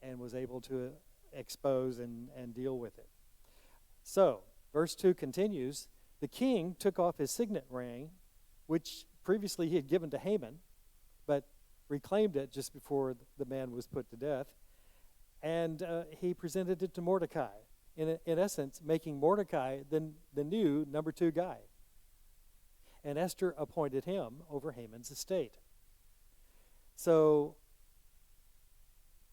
and was able to expose and deal with it. So, verse 2 continues, the king took off his signet ring, which previously he had given to Haman, but reclaimed it just before the man was put to death, and he presented it to Mordecai, in essence, making Mordecai the new number 2 guy. And Esther appointed him over Haman's estate. So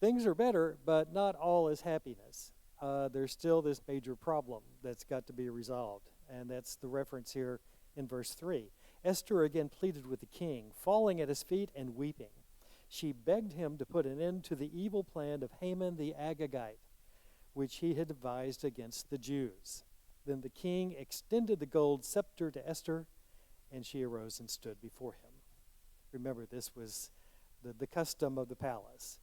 things are better, but not all is happiness. There's still this major problem that's got to be resolved, and that's the reference here in verse 3. Esther again pleaded with the king, falling at his feet and weeping. She begged him to put an end to the evil plan of Haman the Agagite, which he had devised against the Jews. Then the king extended the gold scepter to Esther, and she arose and stood before him. Remember, this was the custom of the palace.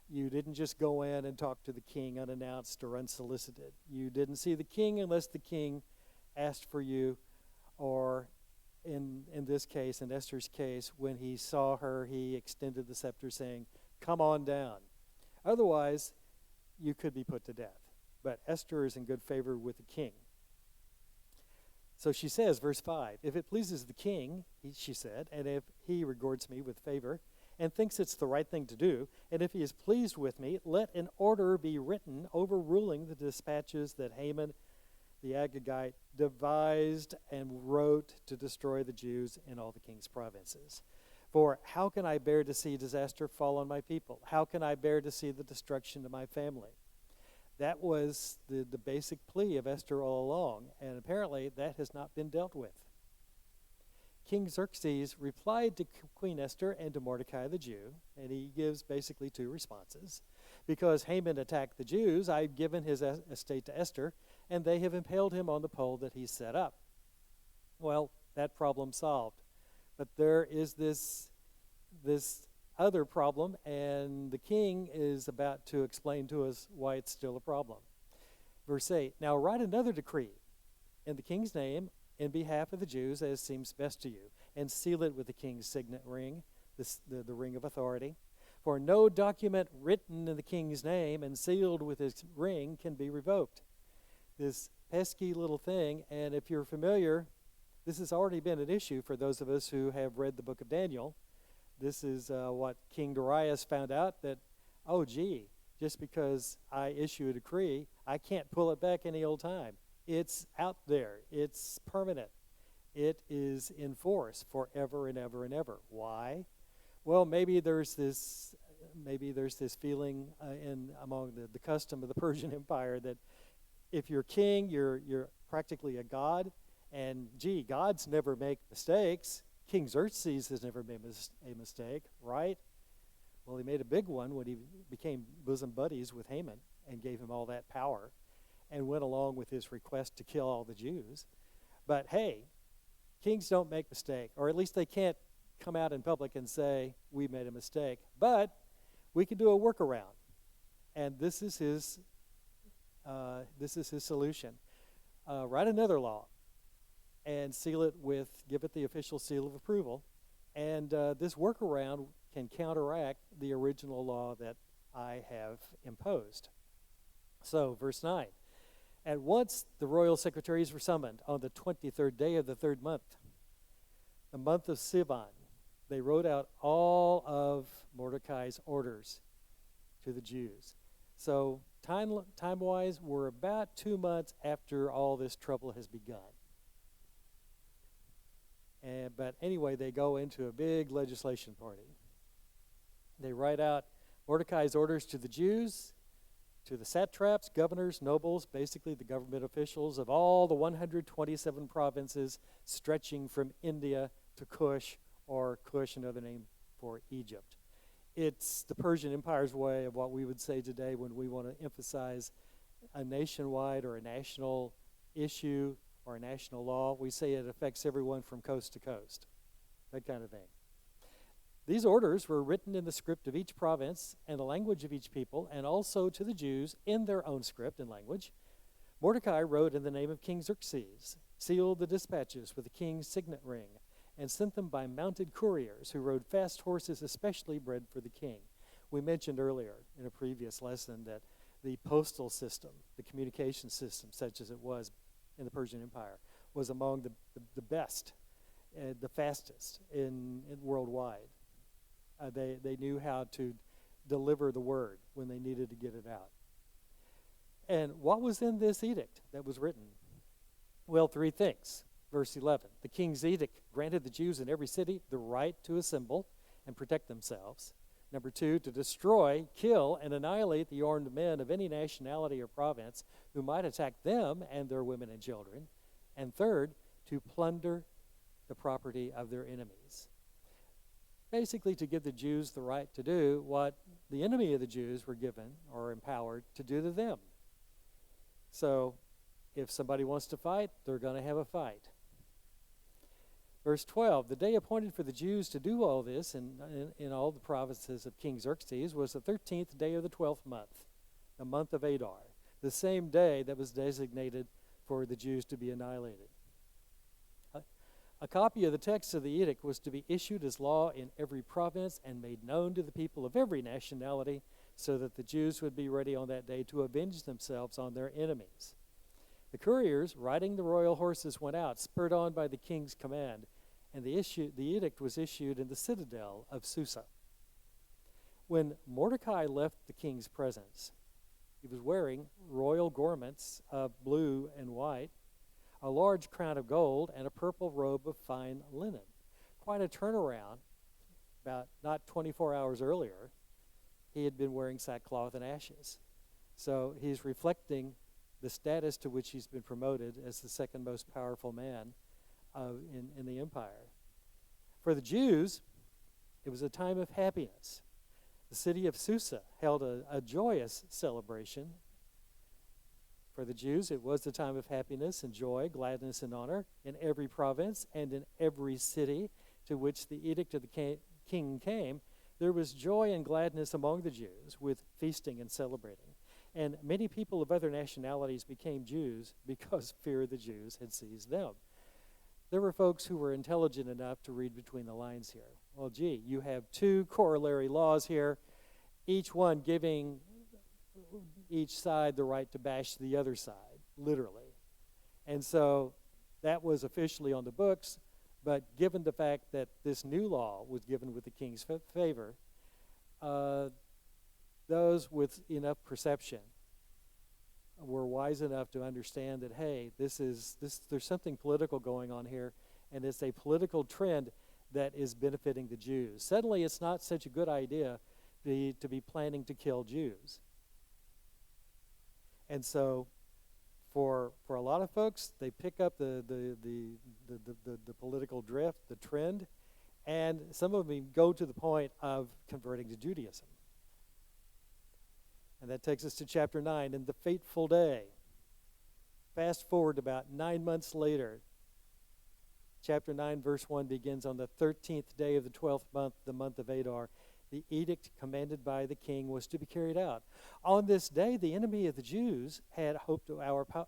You didn't just go in and talk to the king unannounced or unsolicited. You didn't see the king unless the king asked for you, or in this case, in Esther's case, when he saw her, he extended the scepter saying, come on down. Otherwise, you could be put to death. But Esther is in good favor with the king. So she says, verse 5, if it pleases the king, she said, and if he regards me with favor and thinks it's the right thing to do, and if he is pleased with me, let an order be written overruling the dispatches that Haman the Agagite devised and wrote to destroy the Jews in all the king's provinces. For how can I bear to see disaster fall on my people? How can I bear to see the destruction of my family? That was the basic plea of Esther all along, and apparently that has not been dealt with. King Xerxes replied to Queen Esther and to Mordecai the Jew, and he gives basically 2 responses. Because Haman attacked the Jews, I've given his estate to Esther, and they have impaled him on the pole that he set up. Well, that problem solved. But there is this other problem, and the king is about to explain to us why it's still a problem. Verse 8, now write another decree in the king's name in behalf of the Jews as seems best to you, and seal it with the king's signet ring, the ring of authority. For no document written in the king's name and sealed with his ring can be revoked. This pesky little thing, and if you're familiar, this has already been an issue for those of us who have read the book of Daniel. This is what King Darius found out, that, oh gee, just because I issue a decree, I can't pull it back any old time. It's out there. It's permanent. It is in force forever and ever and ever. Why? Well, maybe there's this feeling among the custom of the Persian Empire that if you're king, you're practically a god, and gee, gods never make mistakes. King Xerxes has never made a mistake, right? Well, he made a big one when he became bosom buddies with Haman and gave him all that power and went along with his request to kill all the Jews. But hey, kings don't make mistakes, or at least they can't come out in public and say, we made a mistake. But we can do a workaround. And this is his solution. Write another law and seal it give it the official seal of approval. And this workaround can counteract the original law that I have imposed. So, verse 9. At once the royal secretaries were summoned on the 23rd day of the 3rd month, the month of Sivan. They wrote out all of Mordecai's orders to the Jews. So, time-wise, we're about 2 months after all this trouble has begun. But anyway, they go into a big legislation party. They write out Mordecai's orders to the Jews, to the satraps, governors, nobles, basically the government officials of all the 127 provinces stretching from India to Kush, or Kush, another name for Egypt. It's the Persian Empire's way of what we would say today when we want to emphasize a nationwide or a national issue or a national law. We say it affects everyone from coast to coast, that kind of thing. These orders were written in the script of each province and the language of each people, and also to the Jews in their own script and language. Mordecai wrote in the name of King Xerxes, sealed the dispatches with the king's signet ring, and sent them by mounted couriers who rode fast horses especially bred for the king. We mentioned earlier in a previous lesson that the postal system, the communication system, such as it was in the Persian Empire, was among the best, the fastest in worldwide. They knew how to deliver the word when they needed to get it out. And what was in this edict that was written? Well, three things. Verse 11, the king's edict granted the Jews in every city the right to assemble and protect themselves. Number 2, to destroy, kill, and annihilate the armed men of any nationality or province who might attack them and their women and children. And third, to plunder the property of their enemies. Basically, to give the Jews the right to do what the enemy of the Jews were given or empowered to do to them. So, if somebody wants to fight, they're going to have a fight. Verse 12, the day appointed for the Jews to do all this in all the provinces of King Xerxes was the 13th day of the 12th month, the month of Adar, the same day that was designated for the Jews to be annihilated. A copy of the text of the edict was to be issued as law in every province and made known to the people of every nationality so that the Jews would be ready on that day to avenge themselves on their enemies. The couriers riding the royal horses went out, spurred on by the king's command, and the edict was issued in the citadel of Susa. When Mordecai left the king's presence, he was wearing royal garments of blue and white, a large crown of gold, and a purple robe of fine linen. Quite a turnaround. About not 24 hours earlier, he had been wearing sackcloth and ashes. So he's reflecting the status to which he's been promoted as the second most powerful man in the empire. For the Jews, it was a time of happiness. The city of Susa held a joyous celebration. For the Jews, it was the time of happiness and joy, gladness and honor in every province and in every city to which the edict of the king came. There was joy and gladness among the Jews with feasting and celebrating. And many people of other nationalities became Jews because fear of the Jews had seized them. There were folks who were intelligent enough to read between the lines here. Well, gee, you have two corollary laws here, each one giving each side the right to bash the other side, literally. And so that was officially on the books, but given the fact that this new law was given with the king's favor, those with enough perception were wise enough to understand that, hey, there's something political going on here, and it's a political trend that is benefiting the Jews. Suddenly, it's not such a good idea to be planning to kill Jews. And so, for a lot of folks, they pick up the political drift, the trend, and some of them go to the point of converting to Judaism. And that takes us to chapter 9, and the fateful day. Fast forward about 9 months later. Chapter 9, verse 1 begins on the 13th day of the 12th month, the month of Adar. The edict commanded by the king was to be carried out. On this day, the enemy of the Jews had hoped to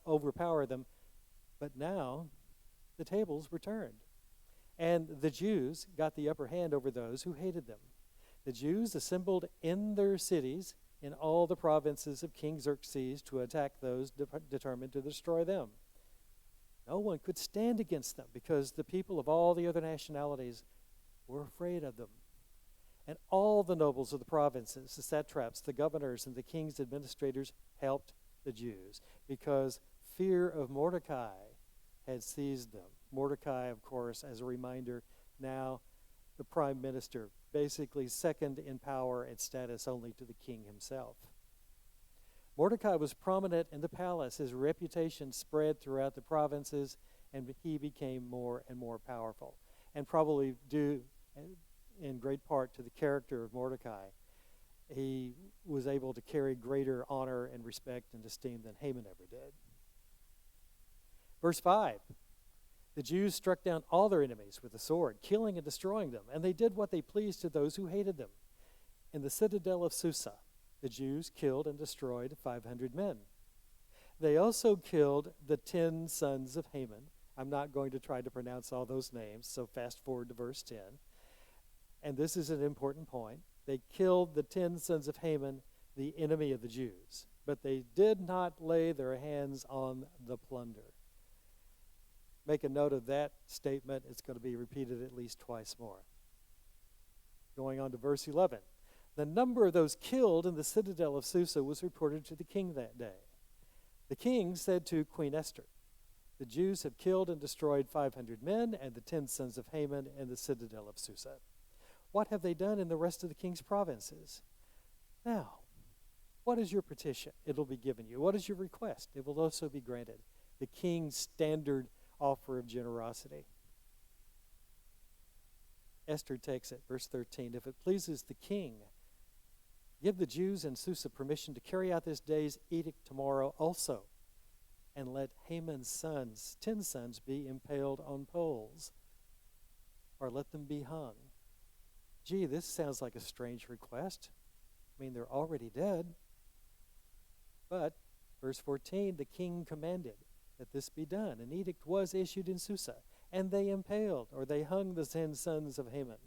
overpower them, but now the tables were turned. And the Jews got the upper hand over those who hated them. The Jews assembled in their cities in all the provinces of King Xerxes to attack those determined to destroy them. No one could stand against them because the people of all the other nationalities were afraid of them. And all the nobles of the provinces, the satraps, the governors, and the king's administrators helped the Jews because fear of Mordecai had seized them. Mordecai, of course, as a reminder, now the prime minister, basically second in power and status only to the king himself. Mordecai was prominent in the palace. His reputation spread throughout the provinces, and he became more and more powerful. And probably due in great part to the character of Mordecai, he was able to carry greater honor and respect and esteem than Haman ever did. Verse 5. The Jews struck down all their enemies with the sword, killing and destroying them, and they did what they pleased to those who hated them. In the citadel of Susa, the Jews killed and destroyed 500 men. They also killed the 10 sons of Haman. I'm not going to try to pronounce all those names, so fast forward to verse 10. And this is an important point. They killed the 10 sons of Haman, the enemy of the Jews, but they did not lay their hands on the plunder. Make a note of that statement. It's going to be repeated at least twice more. Going on to verse 11. The number of those killed in the citadel of Susa was reported to the king that day. The king said to Queen Esther, "The Jews have killed and destroyed 500 men and the 10 sons of Haman in the citadel of Susa. What have they done in the rest of the king's provinces? Now, what is your petition? It will be given you. What is your request? It will also be granted." The king's standard offer of generosity. Esther takes it, verse 13. "If it pleases the king, give the Jews in Susa permission to carry out this day's edict tomorrow also, and let Haman's sons, 10 sons, be impaled on poles, or let them be hung." Gee, this sounds like a strange request. I mean, they're already dead. But, verse 14, the king commanded that this be done. An edict was issued in Susa, and they impaled, or they hung the 10 sons of Haman.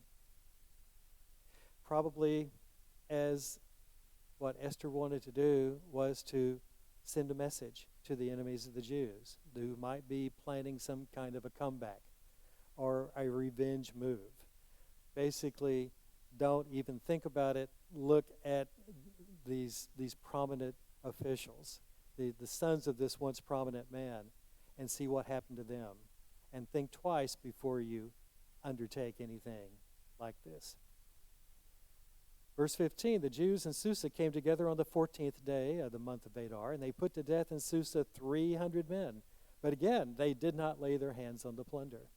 Probably as what Esther wanted to do was to send a message to the enemies of the Jews who might be planning some kind of a comeback or a revenge move. Basically, don't even think about it. Look at these prominent officials, the sons of this once prominent man, and see what happened to them. And think twice before you undertake anything like this. Verse 15, the Jews in Susa came together on the 14th day of the month of Adar, and they put to death in Susa 300 men. But again, they did not lay their hands on the plunder.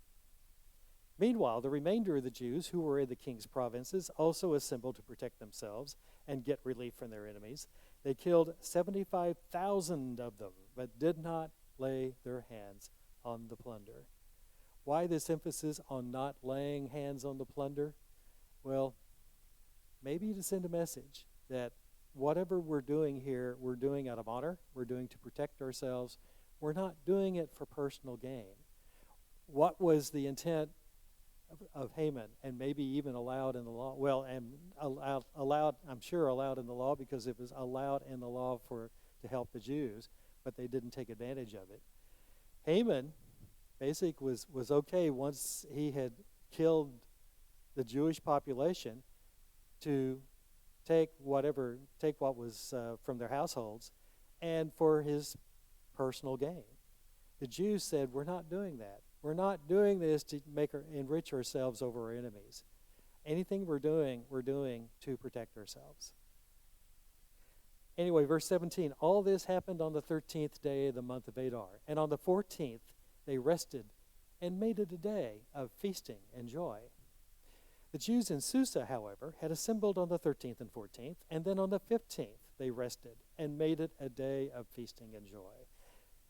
Meanwhile, the remainder of the Jews who were in the king's provinces also assembled to protect themselves and get relief from their enemies. They killed 75,000 of them, but did not lay their hands on the plunder. Why this emphasis on not laying hands on the plunder? Well, maybe to send a message that whatever we're doing here, we're doing out of honor, we're doing to protect ourselves, we're not doing it for personal gain. What was the intent of Haman, and maybe even allowed in the law? Well, and allowed, I'm sure allowed in the law, because it was allowed in the law to help the Jews, but they didn't take advantage of it. Haman basically was okay once he had killed the Jewish population to take what was from their households and for his personal gain. The Jews said, we're not doing that. We're not doing this to enrich ourselves over our enemies. Anything we're doing to protect ourselves. Anyway, verse 17, all this happened on the 13th day of the month of Adar. And on the 14th, they rested and made it a day of feasting and joy. The Jews in Susa, however, had assembled on the 13th and 14th, and then on the 15th they rested and made it a day of feasting and joy.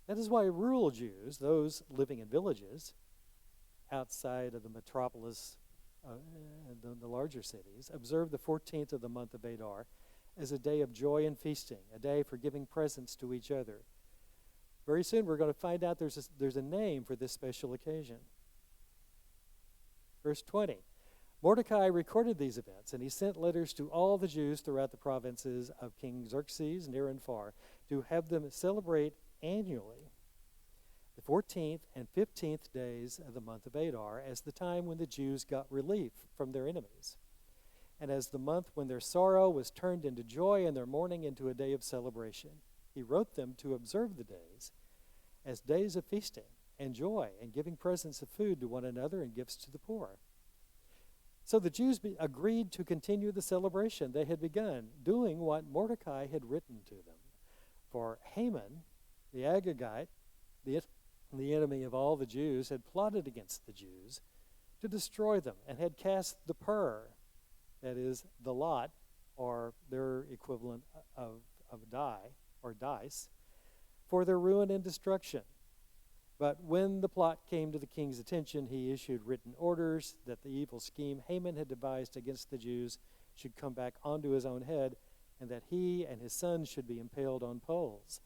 That is why rural Jews, those living in villages outside of the metropolis, the larger cities, observe the 14th of the month of Adar as a day of joy and feasting, a day for giving presents to each other. Very soon we're going to find out there's a name for this special occasion. Verse 20. Mordecai recorded these events, and he sent letters to all the Jews throughout the provinces of King Xerxes, near and far, to have them celebrate annually the 14th and 15th days of the month of Adar as the time when the Jews got relief from their enemies, and as the month when their sorrow was turned into joy and their mourning into a day of celebration. He wrote them to observe the days as days of feasting and joy and giving presents of food to one another and gifts to the poor. So the Jews agreed to continue the celebration they had begun, doing what Mordecai had written to them. For Haman, the Agagite, the enemy of all the Jews, had plotted against the Jews to destroy them and had cast the pur, that is, the lot, or their equivalent of die, or dice, for their ruin and destruction. But when the plot came to the king's attention, he issued written orders that the evil scheme Haman had devised against the Jews should come back onto his own head, and that he and his sons should be impaled on poles.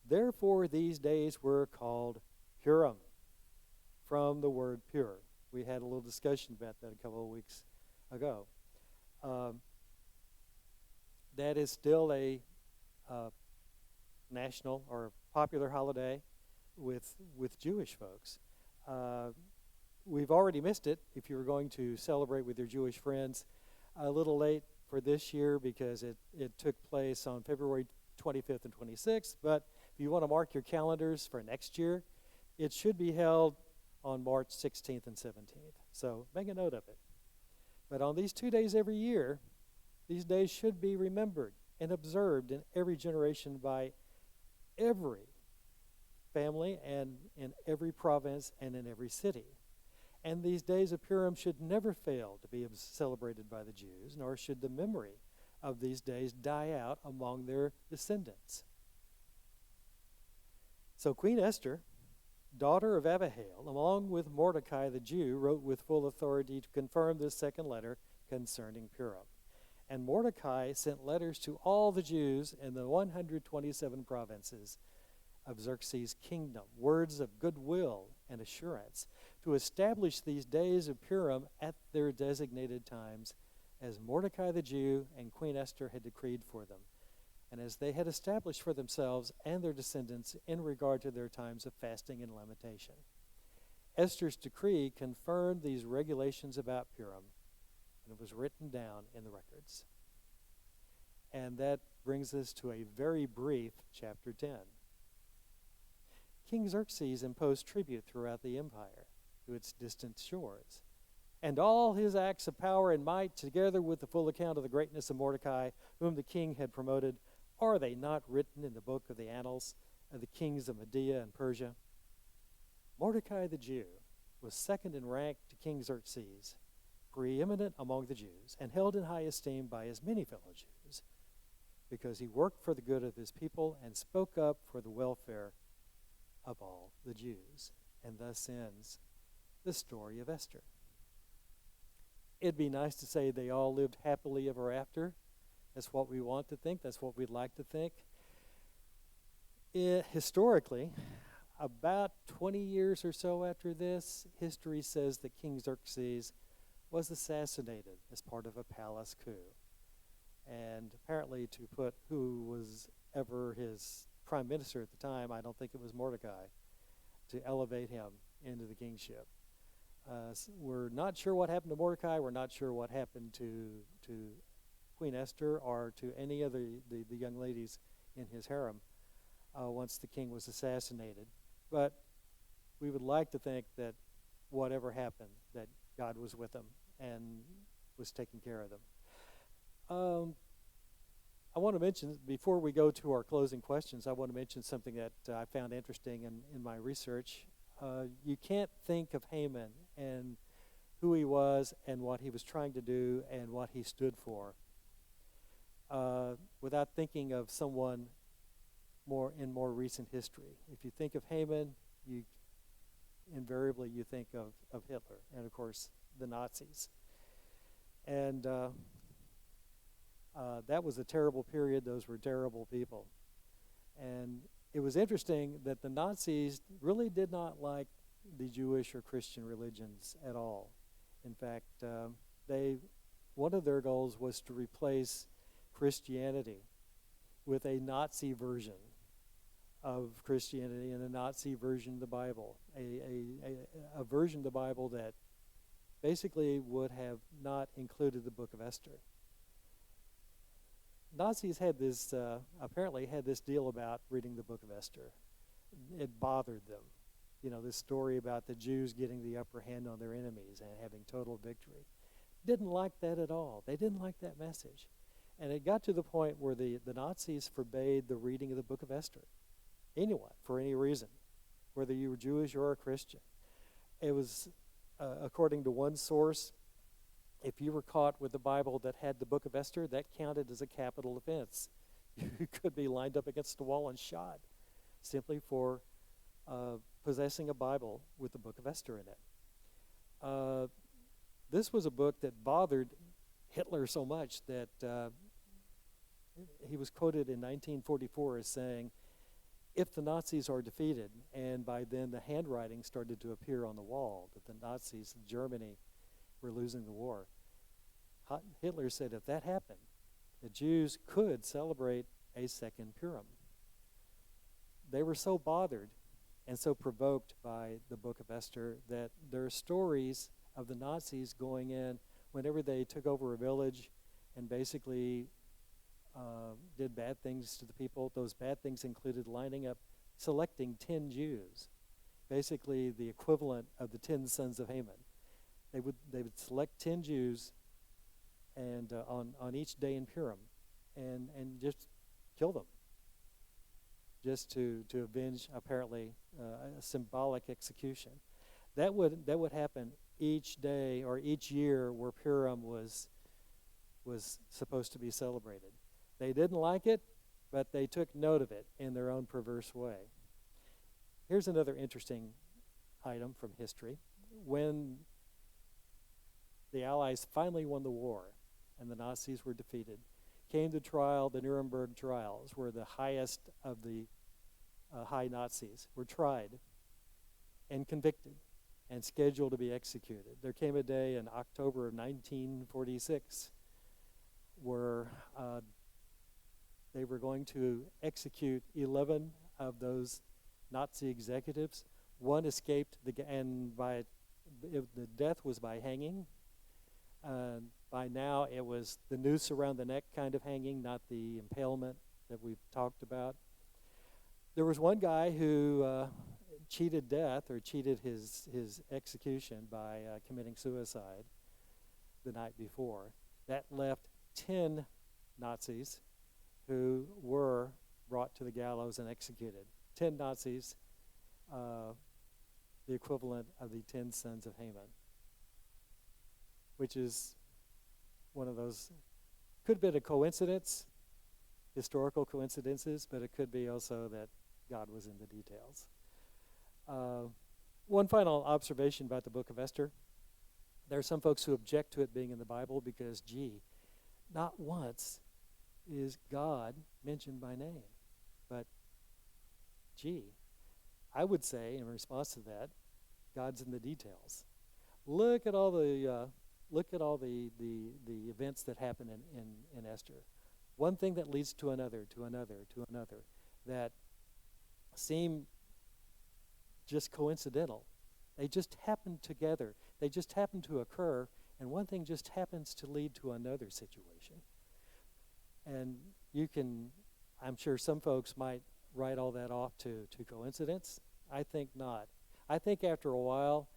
Therefore, these days were called Purim, from the word pure. We had a little discussion about that a couple of weeks ago. that is still a national or popular holiday with Jewish folks. We've already missed it if you were going to celebrate with your Jewish friends. A little late for this year because it took place on February 25th and 26th, but if you want to mark your calendars for next year, it should be held on March 16th and 17th. So make a note of it. But on these 2 days every year, these days should be remembered and observed in every generation by every family and in every province and in every city. And these days of Purim should never fail to be celebrated by the Jews, nor should the memory of these days die out among their descendants. So Queen Esther, daughter of Abihail, along with Mordecai the Jew, wrote with full authority to confirm this second letter concerning Purim. And Mordecai sent letters to all the Jews in the 127 provinces of Xerxes' kingdom, words of goodwill and assurance, to establish these days of Purim at their designated times, as Mordecai the Jew and Queen Esther had decreed for them, and as they had established for themselves and their descendants in regard to their times of fasting and lamentation. Esther's decree confirmed these regulations about Purim, and it was written down in the records. And that brings us to a very brief chapter 10. King Xerxes imposed tribute throughout the empire to its distant shores. And all his acts of power and might, together with the full account of the greatness of Mordecai, whom the king had promoted, are they not written in the book of the annals of the kings of Media and Persia? Mordecai the Jew was second in rank to King Xerxes, preeminent among the Jews, and held in high esteem by his many fellow Jews, because he worked for the good of his people and spoke up for the welfare of all the Jews. And thus ends the story of Esther. It'd be nice to say they all lived happily ever after. That's what we want to think. That's what we'd like to think. Historically, about 20 years or so after this, history says that King Xerxes was assassinated as part of a palace coup. And apparently to put who was ever his prime minister at the time, I don't think it was Mordecai, to elevate him into the kingship. We're not sure what happened to Mordecai. We're not sure what happened to Queen Esther or to any of the young ladies in his harem once the king was assassinated. But we would like to think that whatever happened, that God was with them and was taking care of them. I want to mention, before we go to our closing questions, I want to mention something that I found interesting in my research. You can't think of Haman and who he was and what he was trying to do and what he stood for without thinking of someone in more recent history. If you think of Haman, invariably you think of Hitler and, of course, the Nazis. And that was a terrible period. Those were terrible people. And it was interesting that the Nazis really did not like the Jewish or Christian religions at all. In fact, one of their goals was to replace Christianity with a Nazi version of Christianity and a Nazi version of the Bible, a version of the Bible that basically would have not included the book of Esther. Nazis apparently had this deal about reading the book of Esther. It bothered them. You know, this story about the Jews getting the upper hand on their enemies and having total victory. Didn't like that at all. They didn't like that message. And it got to the point where the Nazis forbade the reading of the book of Esther. Anyone, for any reason, whether you were Jewish or a Christian. It was, according to one source, if you were caught with the Bible that had the book of Esther, that counted as a capital offense. You could be lined up against the wall and shot simply for possessing a Bible with the book of Esther in it. This was a book that bothered Hitler so much that he was quoted in 1944 as saying, if the Nazis are defeated, and by then the handwriting started to appear on the wall that the Nazis in Germany were losing the war, Hitler said, if that happened, the Jews could celebrate a second Purim. They were so bothered and so provoked by the book of Esther that there are stories of the Nazis going in whenever they took over a village and basically did bad things to the people. Those bad things included selecting 10 Jews, basically the equivalent of the 10 sons of Haman. They would select 10 Jews and on each day in Purim and just kill them, just to avenge apparently a symbolic execution. That would happen each day or each year where Purim was supposed to be celebrated. They didn't like it, but they took note of it in their own perverse way. Here's another interesting item from history. When the Allies finally won the war and the Nazis were defeated, came the trial, the Nuremberg trials, where the highest of the high Nazis were tried and convicted and scheduled to be executed. There came a day in October of 1946 where they were going to execute 11 of those Nazi executives. One escaped, the death was by hanging. By now, it was the noose around the neck kind of hanging, not the impalement that we've talked about. There was one guy who cheated death or cheated his execution by committing suicide the night before. That left 10 Nazis who were brought to the gallows and executed. 10 Nazis, the equivalent of the 10 sons of Haman, which is one of those, could be a coincidence, historical coincidences, but it could be also that God was in the details. One final observation about the book of Esther. There are some folks who object to it being in the Bible because, not once is God mentioned by name. But, I would say in response to that, God's in the details. Look at all the events that happen in Esther. One thing that leads to another, that seem just coincidental. They just happen together. They just happen to occur, and one thing just happens to lead to another situation. And I'm sure some folks might write all that off to coincidence. I think not. I think after a while,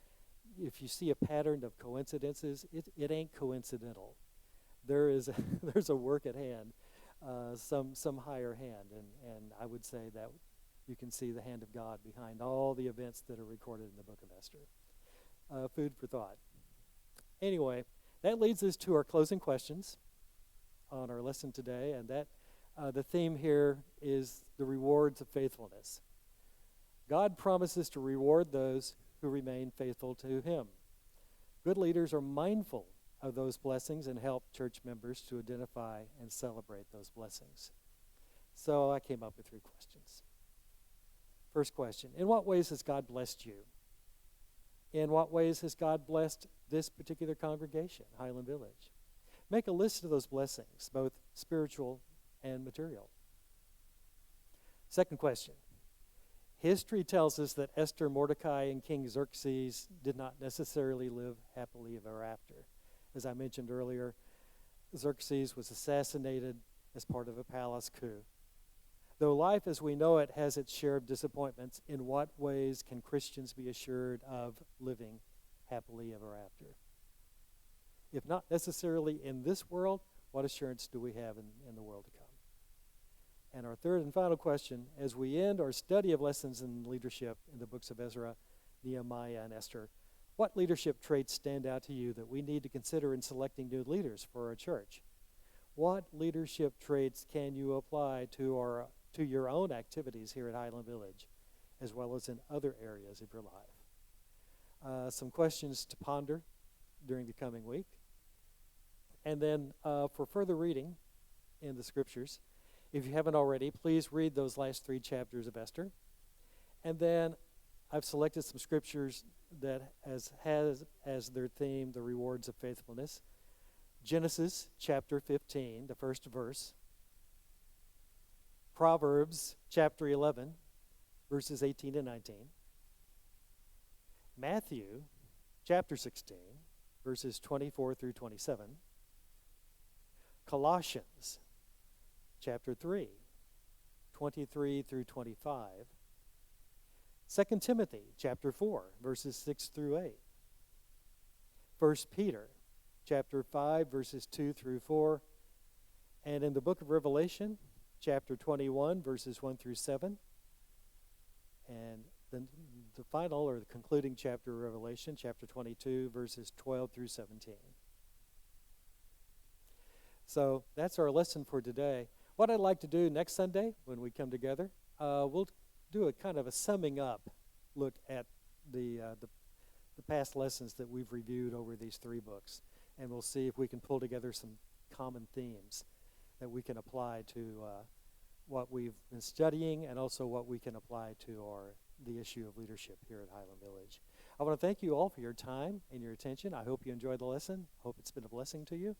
if you see a pattern of coincidences, it ain't coincidental. There's a work at hand, some higher hand, and I would say that you can see the hand of God behind all the events that are recorded in the book of Esther. Food for thought. Anyway, that leads us to our closing questions on our lesson today, and that the theme here is the rewards of faithfulness. God promises to reward those who remain faithful to him. Good leaders are mindful of those blessings and help church members to identify and celebrate those blessings. So I came up with 3 questions. First question, in what ways has God blessed you? In what ways has God blessed this particular congregation, Highland Village? Make a list of those blessings, both spiritual and material. Second question, history tells us that Esther, Mordecai, and King Xerxes did not necessarily live happily ever after. As I mentioned earlier, Xerxes was assassinated as part of a palace coup. Though life as we know it has its share of disappointments, in what ways can Christians be assured of living happily ever after? If not necessarily in this world, what assurance do we have in the world to come? And our third and final question, as we end our study of lessons in leadership in the books of Ezra, Nehemiah, and Esther, what leadership traits stand out to you that we need to consider in selecting new leaders for our church? What leadership traits can you apply to your own activities here at Highland Village, as well as in other areas of your life? Some questions to ponder during the coming week. And then for further reading in the scriptures, if you haven't already, please read those last 3 chapters of Esther. And then I've selected some scriptures that has as their theme the rewards of faithfulness. Genesis chapter 15, the first verse. Proverbs chapter 11, verses 18 and 19. Matthew chapter 16, verses 24 through 27. Colossians chapter 3, 23 through 25. 2 Timothy chapter 4, verses 6 through 8. 1 Peter chapter 5, verses 2 through 4. And in the book of Revelation, chapter 21, verses 1 through 7. And then the final or the concluding chapter of Revelation, chapter 22, verses 12 through 17. So that's our lesson for today. What I'd like to do next Sunday when we come together, we'll do a kind of a summing up look at the past lessons that we've reviewed over these three books. And we'll see if we can pull together some common themes that we can apply to what we've been studying and also what we can apply to the issue of leadership here at Highland Village. I want to thank you all for your time and your attention. I hope you enjoyed the lesson. Hope it's been a blessing to you.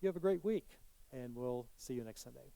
You have a great week, and we'll see you next Sunday.